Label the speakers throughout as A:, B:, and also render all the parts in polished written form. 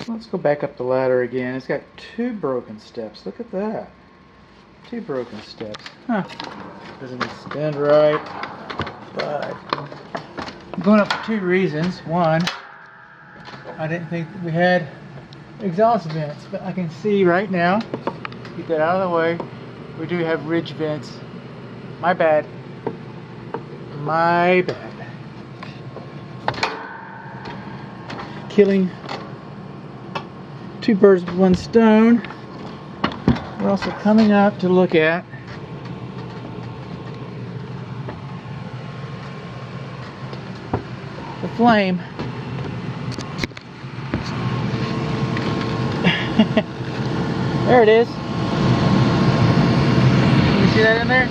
A: Let's go back up the ladder again. It's got 2 broken steps. Look at that. 2 broken steps. Huh. Doesn't extend right. But I'm going up for 2 reasons. One, I didn't think we had exhaust vents, but I can see right now, get that out of the way, we do have ridge vents. My bad. My bad. Killing 2 birds with 1 stone. We're also coming up to look at the flame. There it is. Can you see that in there?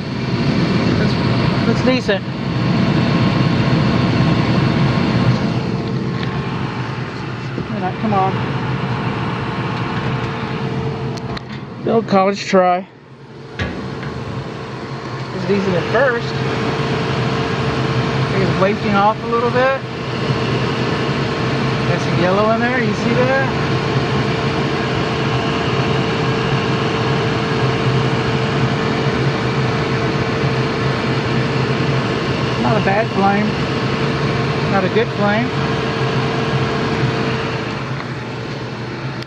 A: That's decent. Come on. The old college try. It's decent at first. I think it's waking off a little bit. Got some yellow in there, you see that? Not a bad flame. Not a good flame.